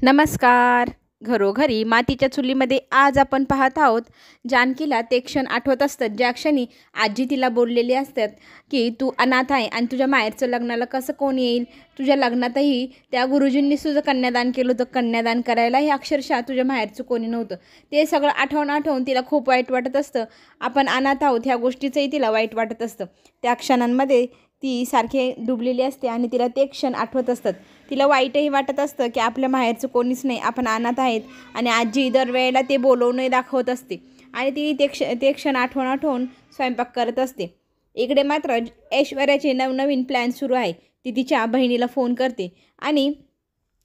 नमस्कार. घरोघरी मातीच्या चुलीमध्ये आज आपण पाहत आहोत. जानकीला ते क्षण आठवत असतात ज्या क्षणी आजी तिला बोललेली असतात की तू अनाथ आहे आणि तुझ्या माहेरचं लग्नाला कसं कोण येईल. तुझ्या लग्नातही त्या गुरुजींनी तुझं कन्यादान केलं होतं. कन्यादान करायलाही अक्षरशः तुझ्या माहेरचं कोणी नव्हतं. ते सगळं आठवून आठवून तिला खूप वाईट वाटत असतं. आपण अनाथ आहोत ह्या गोष्टीचंही तिला वाईट वाटत असतं. त्या क्षणांमध्ये ती सारखे डुबलेली असते आणि तिला ते क्षण आठवत असतात. तिला वाईटही वाटत असतं की आपल्या माहेरचं कोणीच नाही, आपण अनाथ आहेत. आणि आजी दरवेळेला ते बोलवूनही दाखवत असते आणि ती ते क्षण आठवण आठवून स्वयंपाक करत असते. इकडे मात्र ऐश्वर्याचे नवनवीन प्लॅन सुरू आहे. ती तिच्या बहिणीला फोन करते आणि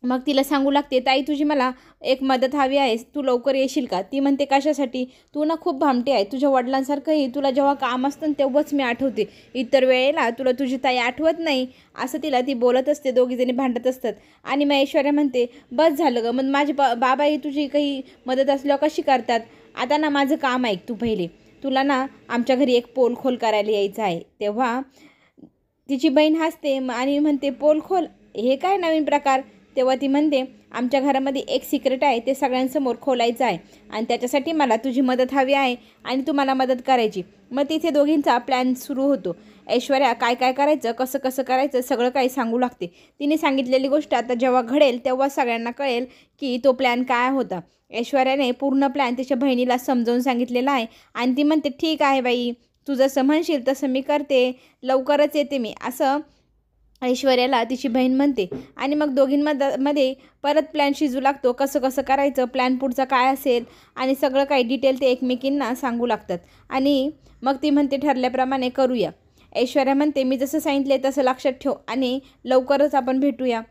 मग तिला सांगू लागते, ताई तुझी मला एक मदत हवी आहे, तू लवकर येशील का. ती म्हणते कशासाठी. तू ना खूप भामटी आहे. तुझ्या वडिलांसारखंही तुला जेव्हा काम असतं तेव्हाच मी आठवते, इतर वेळेला तुला तुझी ताई आठवत नाही. असं तिला ती बोलत असते. दोघीजणी भांडत असतात आणि मग ऐश्वर्या म्हणते, बस झालं ग, मग माझे बाबाही तुझी काही मदत असल्यावर कशी करतात. आता ना माझं काम ऐक तू पहिले. तुला ना आमच्या घरी एक पोलखोल करायला यायचं आहे. तेव्हा तिची बहीण हसते आणि म्हणते, पोलखोल हे काय नवीन प्रकार. तेव्हा ती म्हणते, आमच्या घरामध्ये एक सिक्रेट आहे, ते सगळ्यांसमोर खोलायचं आहे आणि त्याच्यासाठी मला तुझी मदत हवी आहे आणि तू मला मदत करायची. मग तिथे दोघींचा प्लॅन सुरू होतो. ऐश्वर्या काय काय करायचं, कसं कसं करायचं सगळं काही सांगू लागते. तिने सांगितलेली गोष्ट आता जेव्हा घडेल तेव्हा सगळ्यांना कळेल की तो प्लॅन काय होता. ऐश्वर्याने पूर्ण प्लॅन तिच्या बहिणीला समजावून सांगितलेला आहे आणि ती म्हणते, ठीक आहे बाई, तू जसं म्हणशील तसं मी करते, लवकरच येते मी, असं ऐश्वर्याला तिची बहीण म्हणते. आणि मग दोघींमध्ये परत प्लॅन शिजू लागतो. कसं कसं करायचं, प्लॅन पुढचा काय असेल आणि सगळं काही डिटेल ते एकमेकींना सांगू लागतात. आणि मग ती म्हणते, ठरल्याप्रमाणे करूया. ऐश्वर्या म्हणते, मी जसं सांगितले तसं लक्षात ठेव आणि लवकरच आपण भेटूया.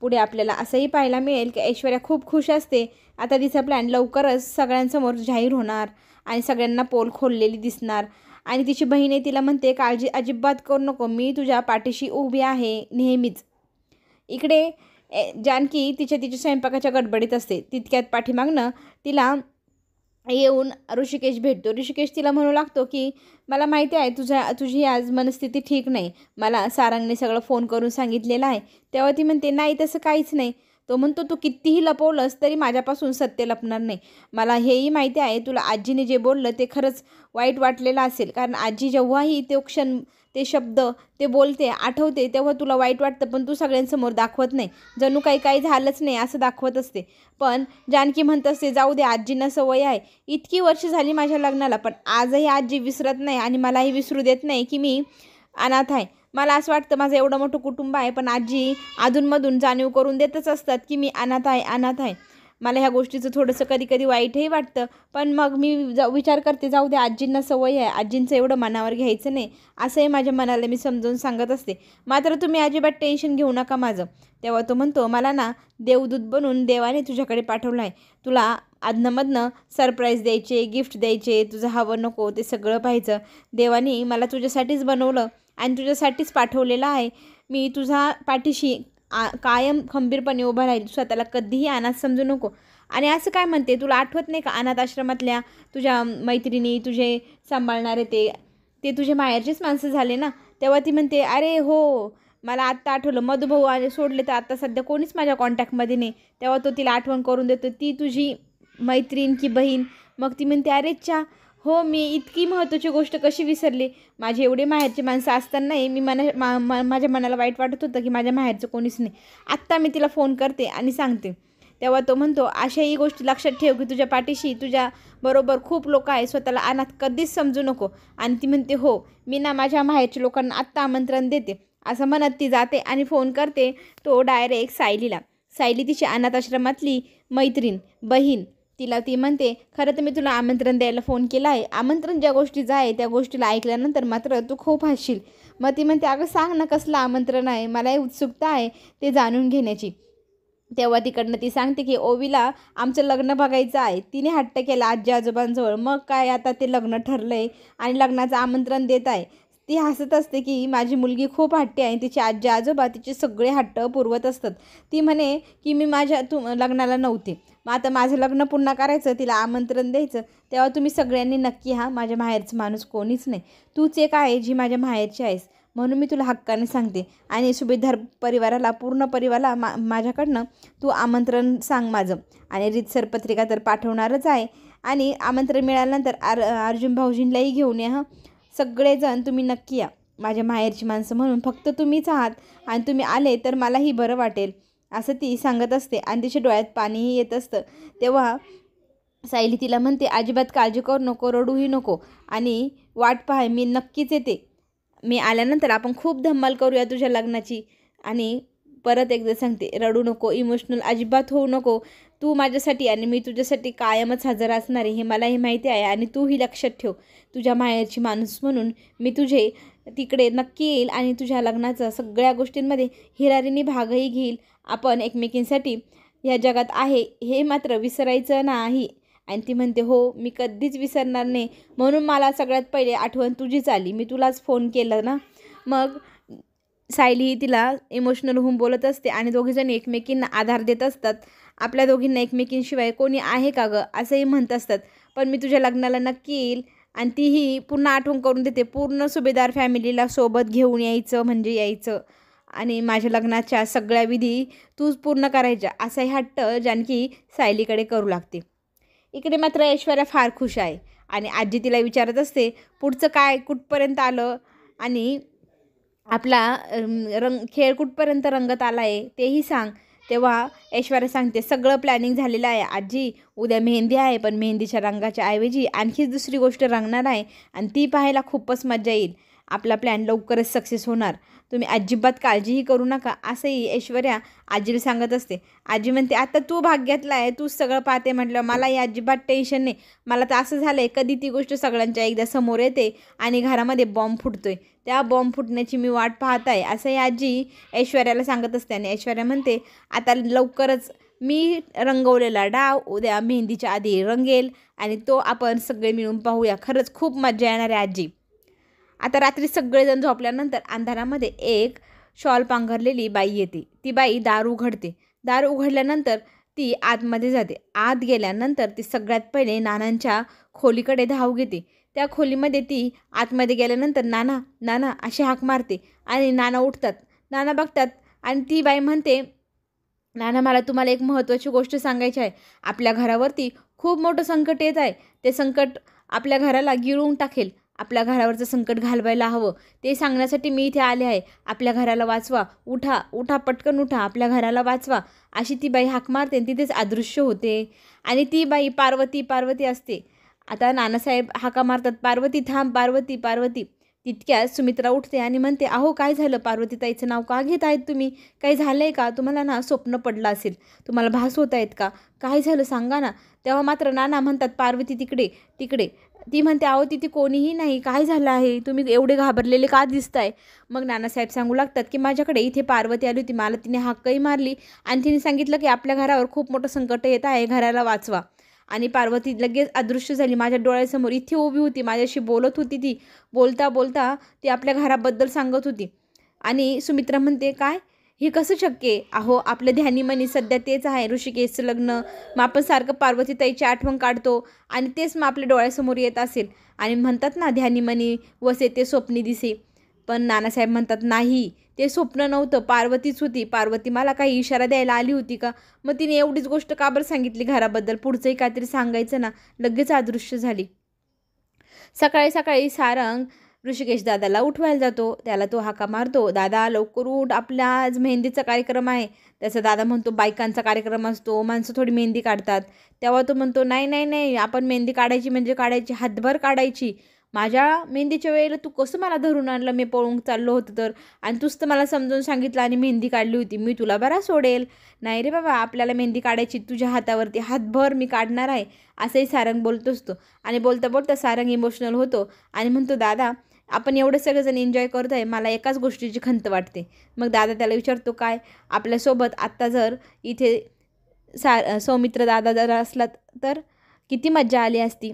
पुढे आपल्याला असंही पाहायला मिळेल की ऐश्वर्या खूप खुश असते. आता तिचा प्लॅन लवकरच सगळ्यांसमोर जाहीर होणार आणि सगळ्यांना पोल खोललेली दिसणार. आणि तिची बहीण तिला म्हणते, काळजी अजिबात करू नको, मी तुझ्या पाठीशी उभी आहे नेहमीच. इकडे जानकी तिच्या स्वयंपाकाच्या गडबडीत असते. तितक्यात पाठीमागनं तिला येऊन ऋषिकेश भेटतो. ऋषिकेश तिला म्हणू लागतो की मला माहिती आहे तुझी आज मनस्थिती ठीक नाही, मला सारंगने सगळं फोन करून सांगितलेलं आहे. तेव्हा ती म्हणते, नाही तसं काहीच नाही. तो म्हणतो, तू कितीही लपवलंस तरी माझ्यापासून सत्य लपणार नाही. मला हेही माहिती आहे तुला आजीने जे बोललं ते खरंच वाईट वाटलेलं असेल, कारण आजी जेव्हाही तो क्षण, ते शब्द, ते बोलते, आठवते तेव्हा तुला वाईट वाटतं, पण तू सगळ्यांसमोर दाखवत नाही. जणू काही झालंच नाही असं दाखवत असते. पण जानकी म्हणत असते, जाऊ दे, आजींना सवय आहे. इतकी वर्ष झाली माझ्या लग्नाला, पण आजही आजी विसरत नाही आणि मलाही विसरू देत नाही की मी अनाथ आहे. मला असं वाटतं माझं एवढं मोठं कुटुंब आहे, पण आजी अधूनमधून जाणीव करून देतच असतात की मी अनाथ आहे अनाथ आहे. मला ह्या गोष्टीचं थोडंसं कधी कधी वाईटही वाटतं, पण मग मी विचार करते, जाऊ दे, आजींना सवय आहे, आजींचं एवढं मनावर घ्यायचं नाही, असंही माझ्या मनाला मी समजावून सांगत असते. मात्र तुम्ही अजिबात टेन्शन घेऊ नका माझं. तेव्हा तो म्हणतो, मला ना देवदूत बनून देवाने तुझ्याकडे पाठवलं आहे. तुला अधनंमधनं सरप्राईज द्यायचे, गिफ्ट द्यायचे, तुझं हवं नको ते सगळं पाहायचं. देवाने मला तुझ्यासाठीच बनवलं आणि तुझ्यासाठीच पाठवलेलं आहे. मी तुझ्या पाठीशी कायम खंबीरपणे उभं राहील. स्वतःला कधीही अनाथ समजू नको. आणि असं काय म्हणते, तुला आठवत नाही का अनाथ आश्रमातल्या तुझ्या मैत्रिणी, तुझे सांभाळणारे ते तुझे माहेरचेच माणसं झाले ना. तेव्हा ती म्हणते, अरे हो, मला आत्ता आठवलं, मधुभाऊ आले सोडले तर आता सध्या कोणीच माझ्या कॉन्टॅक्टमध्ये नाही. तेव्हा तो तिला आठवण करून देतो, ती तुझी मैत्रीण की बहीण. मग ती म्हणते, अरे च्या, हो, मी इतकी महत्त्वाची गोष्ट कशी विसरली. माझे एवढे माहेरचे माणसं असतानाही मी माझ्या मनाला वाईट वाटत होतं की माझ्या माहेरचं कोणीच नाही. आत्ता मी तिला फोन करते आणि सांगते. तेव्हा तो म्हणतो, अशाही गोष्टी लक्षात ठेव की तुझ्या पाठीशी तुझ्या बरोबर खूप लोक आहे, स्वतःला अनाथ कधीच समजू नको. आणि ती म्हणते, हो, मी ना माझ्या माहेरच्या लोकांना आत्ता आमंत्रण देते. असं म्हणत ती जाते आणि फोन करते तो डायरेक्ट सायलीला. सायली तिची अनाथ आश्रमातली मैत्रीण, बहीण. ती म्हणते, खरं तर मी तुला आमंत्रण द्यायला फोन केला आहे. आमंत्रण ज्या गोष्टीचं आहे त्या गोष्टीला ऐकल्यानंतर मात्र तू खूप हसशील. मग ती म्हणते, अगं सांग ना कसलं आमंत्रण आहे, मलाही उत्सुकता आहे ते जाणून घेण्याची. तेव्हा तिकडनं ती सांगते की ओवीला आमचं लग्न बघायचं आहे. तिने हट्ट केला आजी आजोबांजवळ. मग काय, आता ते लग्न ठरलं आहे आणि लग्नाचं आमंत्रण देत आहे. ती हसत असते की माझी मुलगी खूप हट्टी आहे. तिची आजी आजोबा तिचे सगळे हट्ट पुरवत असतात. ती म्हणे की मी माझ्या लग्नाला नव्हते, मग आता माझं लग्न पुन्हा करायचं, तिला आमंत्रण द्यायचं. तेव्हा तुम्ही सगळ्यांनी नक्की, हा, माझ्या माहेरचं माणूस कोणीच नाही, तूच एक आहे जी माझ्या माहेरची आहेस. म्हणून मी तुला हक्काने सांगते. आणि सुभेदार परिवाराला, पूर्ण परिवाराला माझ्याकडनं तू आमंत्रण सांग माझं. आणि रीतसर पत्रिका तर पाठवणारच आहे. आणि आमंत्रण मिळाल्यानंतर अर्जुन भाऊजींलाही घेऊन या. सगळेजण तुम्ही नक्की या. माझ्या माहेरची माणसं म्हणून फक्त तुम्हीच आहात, आणि तुम्ही आले तर मलाही बरं वाटेल, असं ती सांगत असते. आणि तिच्या डोळ्यात पाणीही येत असतं. तेव्हा सायली तिला म्हणते, अजिबात काळजी करू नको, रडूही नको, आणि वाट पाहाय, मी नक्कीच येते. मी आल्यानंतर आपण खूप धम्माल करूया तुझ्या लग्नाची. आणि परत एकदा सांगते, रडू नको, इमोशनल अजिबात होऊ नको. तू माझ्यासाठी आणि मी तुझ्यासाठी कायमच हजर असणार आहे, हे मलाही माहिती आहे. आणि तूही लक्षात ठेव, तुझ्या माहेरची माणूस म्हणून मी तुझे तिकडे नक्की येईल आणि तुझ्या लग्नाचं सगळ्या गोष्टींमध्ये हिरारीने भागही घेईल. आपण एकमेकींसाठी ह्या जगात आहे हे मात्र विसरायचं नाही. आणि ती म्हणते, हो मी कधीच विसरणार नाही. म्हणून मला सगळ्यात पहिले आठवण तुझीच आली, मी तुलाच फोन केला ना. मग सायली तिला इमोशनल होऊन बोलत असते. आणि दोघीजणी एकमेकींना आधार देत असतात. आपल्या दोघींना एकमेकींशिवाय कोणी आहे का गं, असंही म्हणत असतात. पण मी तुझ्या लग्नाला नक्की येईल. आणि तीही पुन्हा आठवण करून देते, पूर्ण सुभेदार फॅमिलीला सोबत घेऊन यायचं म्हणजे यायचं. आणि माझ्या लग्नाच्या सगळ्या विधी तूच पूर्ण करायच्या, असाही हट्ट जानकी सायलीकडे करू लागते. इकडे मात्र ऐश्वर्या फार खुश आहे. आणि आजी तिला विचारत असते, पुढचं काय, कुठपर्यंत आलं, आणि आपला खेळ कुठपर्यंत रंगत आला आहे तेही सांग. तेव्हा ऐश्वर्या सांगते, सगळं प्लॅनिंग झालेलं आहे आजी. उद्या मेहंदी आहे, पण मेहंदीच्या रंगाच्या ऐवजी आणखीच दुसरी गोष्ट रंगणार आहे, आणि ती पाहायला खूपच मजा येईल. आपला प्लॅन लवकरच सक्सेस होणार, तुम्ही अजिबात काळजीही करू नका, असंही ऐश्वर्या आजीला सांगत असते. आजी म्हणते, आता तू भाग्यातला आहे, तूच सगळं पाहते म्हटलं, मलाही अजिबात टेन्शन नाही. मला तर असं झालं आहे, कधी ती गोष्ट सगळ्यांच्या एकदा समोर येते आणि घरामध्ये बॉम्ब फुटतोय, त्या बॉम्ब फुटण्याची मी वाट पाहत आहे, असंही आजी ऐश्वर्याला सांगत असते. आणि ऐश्वर्या म्हणते, आता लवकरच मी रंगवलेला डाव उद्या मेहंदीच्या आधी रंगेल, आणि तो आपण सगळे मिळून पाहूया. खरंच खूप मजा येणार आहे आजी. आता रात्री सगळेजण झोपल्यानंतर अंधारामध्ये एक शॉल पांघरलेली बाई येते. ती बाई दार उघडते. दार उघडल्यानंतर ती आतमध्ये जाते. आत गेल्यानंतर ती सगळ्यात पहिले नानांच्या खोलीकडे धाव घेते. त्या खोलीमध्ये ती आतमध्ये गेल्यानंतर नाना नाना अशी हाक मारते. आणि नाना उठतात. नाना बघतात आणि ती बाई म्हणते, नाना मला तुम्हाला एक महत्त्वाची गोष्ट सांगायची आहे. आपल्या घरावरती खूप मोठं संकट येत आहे. ते संकट आपल्या घराला गिळून टाकेल. आपल्या घरावरचं संकट घालवायला हवं, ते सांगण्यासाठी मी इथे आले आहे. आपल्या घराला वाचवा, उठा उठा, पटकन उठा, आपल्या घराला वाचवा, अशी ती बाई हाक मारते. आणि तिथेच अदृश्य होते. आणि ती बाई पार्वती पार्वती असते. आता नानासाहेब हाका मारतात, पार्वती थांब, पार्वती पार्वती. तितक्यात सुमित्रा उठते आणि म्हणते, अहो काय झालं, पार्वतीताईचं नाव का घेत आहेत तुम्ही, काही झालं आहे का, तुम्हाला ना स्वप्न पडलं असेल, तुम्हाला भास होत आहेत का, काय झालं सांगा ना. तेव्हा मात्र नाना म्हणतात, पार्वती तिकडे तिकडे. ती म्हणते, अहो तिथे कोणीही नाही, काय झालं आहे, तुम्ही एवढे घाबरलेले का दिसताय. मग नानासाहेब सांगू लागतात की माझ्याकडे इथे पार्वती आली होती, मला तिने हाकही मारली आणि तिने सांगितलं की आपल्या घरावर खूप मोठं संकट येत आहे, घराला वाचवा. आणि पार्वती लगेच अदृश्य झाली. माझ्या डोळ्यासमोर इथे उभी होती, माझ्याशी बोलत होती. ती बोलता बोलता ती आपल्या घराबद्दल सांगत होती. आणि सुमित्रा म्हणते, काय हे कसं शक्य आहे, अहो आपलं ध्यानीमनी सध्या तेच आहे, ऋषिकेशचं लग्न, मग आपण सारखं पार्वतीताईची आठवण काढतो आणि तेच मग आपल्या डोळ्यासमोर येत असेल. आणि म्हणतात ना, ध्यानीमनी वसे ते स्वप्नी दिसे. पण नानासाहेब म्हणतात, नाही ते स्वप्न नव्हतं, पार्वतीच होती. पार्वती मला काही इशारा द्यायला आली होती का, मग तिने एवढीच गोष्ट का बरं सांगितली घराबद्दल, पुढचंही काहीतरी सांगायचं ना. लगेच अदृश्य झाली. सकाळी सकाळी सारंग ऋषिकेश दादाला उठवायला जातो. त्याला तो हाका मारतो, दादा लवकर उठ, आपला आज मेहंदीचा कार्यक्रम आहे. त्याचा दादा म्हणतो, बायकांचा कार्यक्रम असतो, माणसं थोडी मेहंदी काढतात. तेव्हा तो म्हणतो, नाही नाही नाही, आपण मेहंदी काढायची म्हणजे काढायची, हातभर काढायची. माझ्या मेहंदीच्या वेळेला तू कसं मला धरून आणलं, मी पळून चाललो होतं तर, आणि तूच तर मला समजून सांगितलं आणि मेहंदी काढली होती, मी तुला बरा सोडेल. नाही रे बाबा, आपल्याला मेहंदी काढायची, तुझ्या हातावरती हातभर मी काढणार आहे, असंही सारंग बोलत असतो. आणि बोलता बोलता सारंग इमोशनल होतो आणि म्हणतो, दादा आपण एवढं सगळेजण एन्जॉय करतो आहे, मला एकाच गोष्टीची खंत वाटते. मग दादा त्याला विचारतो, काय, आपल्यासोबत आत्ता जर इथे सौमित्र दादा जर असला तर किती मज्जा आली असती.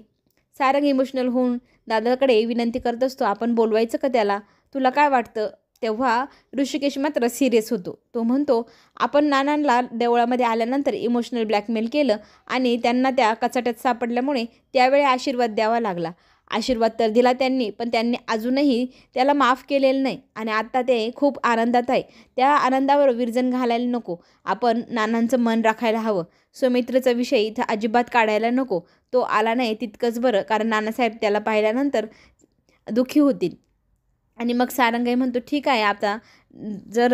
सारंग इमोशनल होऊन दादाकडे विनंती करत असतो, आपण बोलवायचं का त्याला, तुला काय वाटतं. तेव्हा ऋषिकेश मात्र सिरियस होतो. तो म्हणतो, आपण नानांना देवळामध्ये आल्यानंतर इमोशनल ब्लॅकमेल केलं आणि त्यांना त्या कचाट्यात सापडल्यामुळे त्यावेळी आशीर्वाद द्यावा लागला. आशीर्वाद तर दिला त्यांनी, पण त्यांनी अजूनही त्याला माफ केलेलं नाही आणि आता ते खूप आनंदात आहे. त्या आनंदावर विरजण घालायला नको. आपण नानांचं मन राखायला हवं. सुमित्रेचा विषय इथं अजिबात काढायला नको. तो आला नाही तितकंच बरं, कारण नानासाहेब त्याला पाहिल्यानंतर दुःखी होतील. आणि मग सारंगई म्हणतो, ठीक आहे, आता जर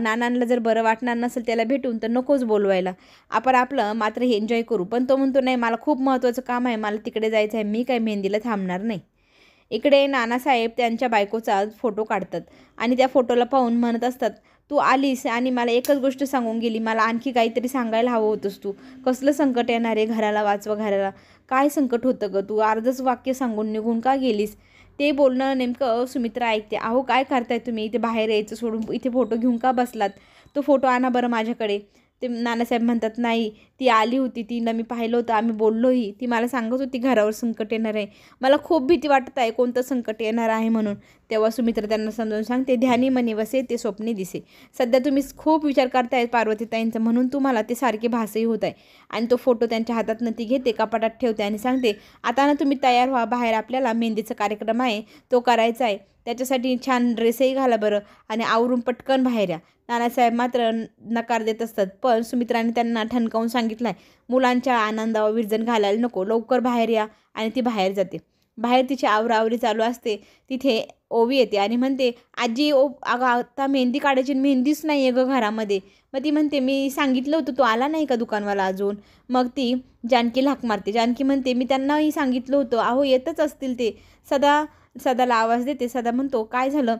नानांना जर बरं वाटणार नसेल त्याला भेटून तर नकोच बोलवायला, आपण आपलं मात्र हे एन्जॉय करू. पण तो म्हणतो, नाही, मला खूप महत्त्वाचं काम आहे, मला तिकडे जायचं आहे, मी काय मेहंदीला थांबणार नाही. इकडे नानासाहेब त्यांच्या बायकोचा फोटो काढतात आणि त्या फोटोला पाहून म्हणत असतात, तू आलीस आणि मला एकच गोष्ट सांगून गेली, मला आणखी काहीतरी सांगायला हवं होतंस तू. कसलं संकट येणार आहे घराला, वाचवा घराला, काय संकट होतं गं, तू अर्धच वाक्य सांगून निघून का गेलीस. ते बोलणं नेमकं सुमित्रा ऐकते. अहो काय करताय तुम्ही, इथे बाहेर यायचं सोडून इथे फोटो घेऊन का बसलात, तो फोटो आणा बरं माझ्याकडे. ते नानासाहेब म्हणतात, नाही, ती आली होती, तिला मी पाहिलं होतं, आम्ही बोललोही, ती मला सांगत होती घरावर संकट येणार आहे, मला खूप भीती वाटत आहे कोणतं संकट येणार आहे म्हणून. तेव्हा सुमित्रा त्यांना समजावून सांगते, ध्यानी मनी वसे ते स्वप्नी दिसे. सध्या तुम्ही खूप विचार करतायत पार्वतीताईंचा, म्हणून तुम्हाला ते सारखे भासही होत आहे. आणि तो फोटो त्यांच्या हातात ती घेते, कपाटात ठेवते आणि सांगते, आता ना तुम्ही तयार व्हा, बाहेर आपल्याला मेहंदीचा कार्यक्रम आहे, तो करायचा आहे, त्याच्यासाठी छान ड्रेसही घाला बरं आणि आवरून पटकन बाहेर या. नानासाहेब मात्र नकार देत असतात, पण सुमित्राने त्यांना ठणकावून सांगितलं आहे, मुलांच्या आनंदावर विरजण घालायला नको, लवकर बाहेर या. आणि ती बाहेर जाते. बाहेर तिची आवरावरी चालू असते. तिथे ओवी येते आणि म्हणते, आजी अगं आता मेहंदी काढायची, मेहंदीच नाही आहे गं घरामध्ये. मग ती म्हणते, मी सांगितलं होतं, तो आला नाही का दुकानवाला अजून. मग ती जानकीला हाक मारते. जानकी म्हणते, मी त्यांनाही सांगितलं होतं, अहो येतच असतील ते. सदाला आवाज देते. सदा म्हणतो, काय झालं,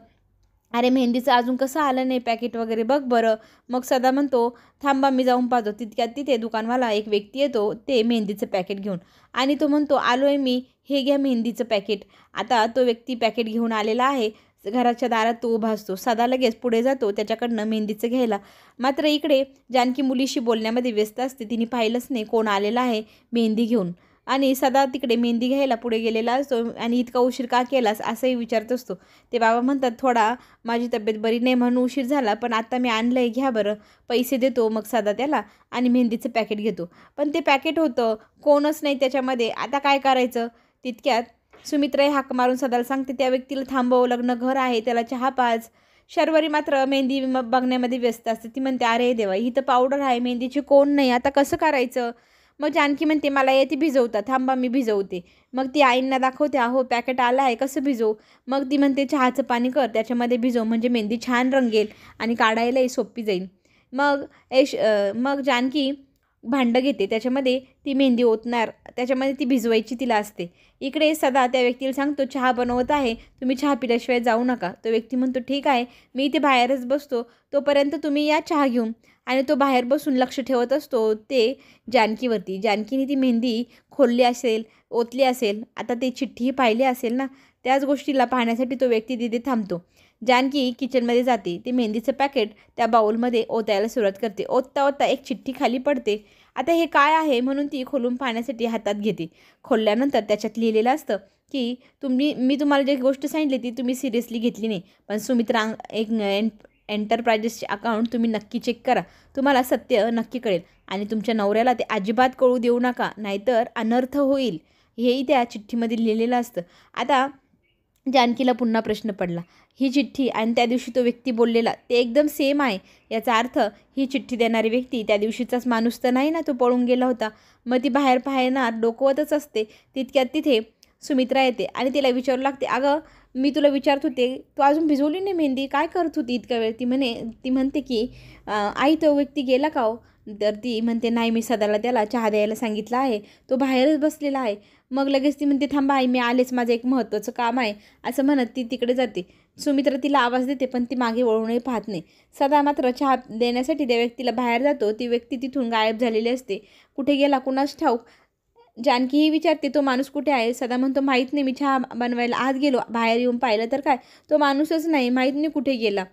अरे मेहंदीचं अजून कसं आलं नाही पॅकेट वगैरे, बघ बरं. मग सदा म्हणतो, थांबा मी जाऊन पाहतो. तितक्यात तिथे दुकानवाला एक व्यक्ती येतो, ते मेहंदीचं पॅकेट घेऊन, आणि तो म्हणतो, आलो आहे मी, हे घ्या मेहंदीचं पॅकेट. आता तो व्यक्ती पॅकेट घेऊन आलेला आहे. घराच्या दारात तो उभा असतो. सदा लगेच पुढे जातो त्याच्याकडनं मेहंदीचं घ्यायला. मात्र इकडे जानकी मुलीशी बोलण्यामध्ये व्यस्त असते. तिने पाहिलंच नाही कोण आलेला आहे मेहंदी घेऊन. आणि सदा तिकडे मेहंदी घ्यायला पुढे गेलेला असतो आणि इतका उशीर का केलास असंही विचारत असतो. ते बाबा म्हणतात, थोडा माझी तब्येत बरी नाही म्हणून उशीर झाला, पण आता मी आणलं आहे, घ्या बरं. पैसे देतो मग सदा त्याला आणि मेहंदीचं पॅकेट घेतो. पण ते पॅकेट होतं, कोणच नाही त्याच्यामध्ये. आता काय करायचं. तितक्यात सुमित्राही हाक मारून सदाला सांगते, त्या व्यक्तीला थांबव, लग्न घर आहे, त्याला चहा पाज. शर्वरी मात्र मेहंदी बघण्यामध्ये व्यस्त असते. ती म्हणते, अरे देवा, ही तर पावडर आहे, मेहंदीची कोण नाही, आता कसं करायचं. मग जानकी म्हणते, मला येते भिजवता, थांबा मी भिजवते. मग ती आईंना दाखवते, अहो पॅकेट आलं आहे, कसं भिजवू. मग ती म्हणते, चहाचं पाणी कर, त्याच्यामध्ये भिजव, म्हणजे मेहंदी छान रंगेल आणि काढायलाही सोपी जाईल. मग जानकी भांडं घेते, त्याच्यामध्ये ती मेहंदी ओतणार, त्याच्यामध्ये ती भिजवायची तिला असते. इकडे सदा त्या व्यक्तीला सांगतो, चहा बनवत आहे, तुम्ही चहा पिल्याशिवाय जाऊ नका. तो व्यक्ती म्हणतो, ठीक आहे, मी इथे बाहेरच बसतो, तोपर्यंत तुम्ही या चहा घेऊन. आणि तो बाहेर बसून लक्ष ठेवत असतो ते जानकीवरती. जानकीने ती मेहंदी खोलली असेल, ओतली असेल, आता ते चिठ्ठी पाहिली असेल ना, त्याच गोष्टीला पाहण्यासाठी तो व्यक्ती तिथे थांबतो. जानकी किचनमध्ये जाते. ते मेहंदीचं पॅकेट त्या बाऊलमध्ये ओतायला सुरुवात करते. ओतता ओतता एक चिठ्ठी खाली पडते. आता हे काय आहे म्हणून ती खोलून पाहण्यासाठी हातात घेते. खोलल्यानंतर त्याच्यात लिहिलेलं असतं की मी तुम्हाला जी गोष्ट सांगितली ती तुम्ही सिरियसली घेतली नाही, पण सुमित्रा एंटरप्राइजेसचे अकाउंट तुम्ही नक्की चेक करा, तुम्हाला सत्य नक्की कळेल आणि तुमच्या नवऱ्याला ते अजिबात कळू देऊ नका, नाहीतर अनर्थ होईल, हेही त्या चिठ्ठीमध्ये लिहिलेलं असतं. आता जानकीला पुन्हा प्रश्न पडला, ही चिठ्ठी आणि त्या दिवशी तो व्यक्ती बोललेला ते एकदम सेम आहे. याचा अर्थ ही चिठ्ठी देणारी व्यक्ती त्या दिवशीचाच माणूस तर नाही ना, तो पळून गेला होता. मग ती बाहेर पाहणार डोकवतच असते. तितक्यात तिथे सुमित्रा येते आणि तिला विचारू लागते, अगं मी तुला विचारत होते, तू अजून भिजवली नाही मेहंदी, काय करत होती इतका वेळ. ती म्हणते की आई तो व्यक्ती गेला का हो. तर ती म्हणते, नाही, मी सदाला त्याला चहा द्यायला सांगितलं आहे, तो बाहेरच बसलेला आहे. मग लगेच ती म्हणते, थांबा आई, मी आलेच, माझं एक महत्त्वाचं काम आहे, असं म्हणत ती तिकडे जाते. सुमित्रा तिला आवाज देते, पण ती मागे वळूनही पाहत नाही. सदा मात्र चहा देण्यासाठी त्या व्यक्तीला बाहेर जातो. ती व्यक्ती तिथून गायब झालेली असते. कुठे गेला कुणास ठाऊक. जानकीही विचारते, तो माणूस कुठे आहे. सदा म्हणतो, माहीत नाही, मी चहा बनवायला आत गेलो, बाहेर येऊन पाहिलं तर काय, तो माणूसच नाही, माहीत नाही कुठे गेला.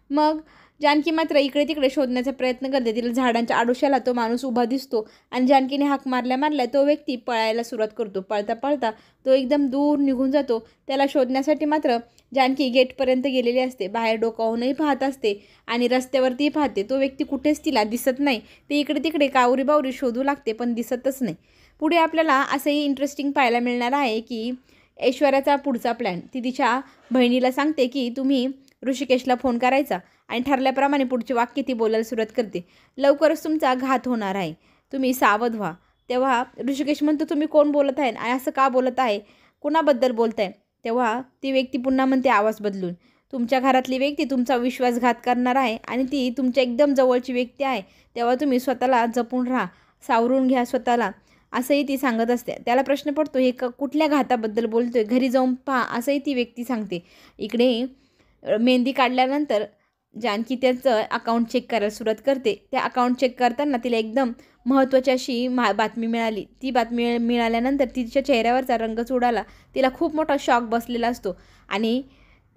मग जानकी मात्र इकडे तिकडे शोधण्याचा प्रयत्न करते. तिला झाडांच्या आडोशाला तो माणूस उभा दिसतो आणि जानकीने हाक मारल्या तो व्यक्ती पळायला सुरुवात करतो. पळता पळता तो एकदम दूर निघून जातो. त्याला शोधण्यासाठी मात्र जानकी गेटपर्यंत गेलेली असते. बाहेर डोकावूनही पाहत असते आणि रस्त्यावरतीही पाहते. तो व्यक्ती कुठेच तिला दिसत नाही. ती इकडे तिकडे कावरी बावरी शोधू लागते, पण दिसतच नाही. पुढे आपल्याला असंही इंटरेस्टिंग पाहायला मिळणार आहे की ऐश्वर्याचा पुढचा प्लॅन. ती तिच्या बहिणीला सांगते की तुम्ही ऋषिकेशला फोन करायचा आणि ठरल्याप्रमाणे पुढचे वाक्य ती बोलायला सुरुवात करते. लवकरच तुमचा घात होणार आहे, तुम्ही सावध व्हा. तेव्हा ऋषिकेश म्हणतो, तुम्ही कोण बोलत आहे आणि असं का बोलत आहे, कुणाबद्दल बोलताय? तेव्हा ती व्यक्ती पुन्हा म्हणते आवाज बदलून, तुमच्या घरातली व्यक्ती तुमचा विश्वासघात करणार आहे आणि ती तुमच्या एकदम जवळची व्यक्ती आहे. तेव्हा तुम्ही स्वतःला जपून राहा, सावरून घ्या स्वतःला, असंही ती सांगत असते. त्याला प्रश्न पडतो, हे कुठल्या घाताबद्दल बोलतोय, घरी जाऊन पहा, असंही ती व्यक्ती सांगते. इकडे मेहंदी काढल्यानंतर जानकी त्याचं अकाउंट चेक करायला सुरुवात करते. त्या अकाउंट चेक करताना तिला एकदम महत्त्वाची अशी बातमी मिळाली. ती बातमी मिळाल्यानंतर तिच्या चेहऱ्यावरचा रंगच उडाला. तिला खूप मोठा शॉक बसलेला असतो आणि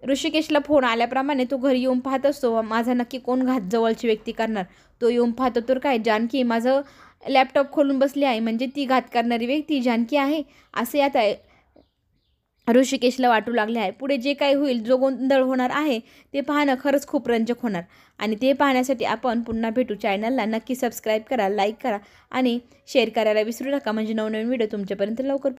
ऋषिकेशला फोन आल्याप्रमाणे तो घरी येऊन पाहत असतो. माझा नक्की कोण घात जवळची व्यक्ती करणार? तो येऊन पाहतो तर काय, जानकी माझं लॅपटॉप खोलून बसली आहे, म्हणजे ती घात करणारी व्यक्ती जानकी आहे असे आता ऋषिकेशला वाटू लागले आहे. पुढे जे काही होईल, जो गोंधळ होणार आहे ते पाहणं खरंच खूप रंजक होणार आणि ते पाहण्यासाठी आपण पुन्हा भेटू. चॅनलला नक्की सबस्क्राईब करा, लाईक करा आणि शेअर करायला विसरू नका, म्हणजे नवनवीन व्हिडिओ तुमच्यापर्यंत लवकर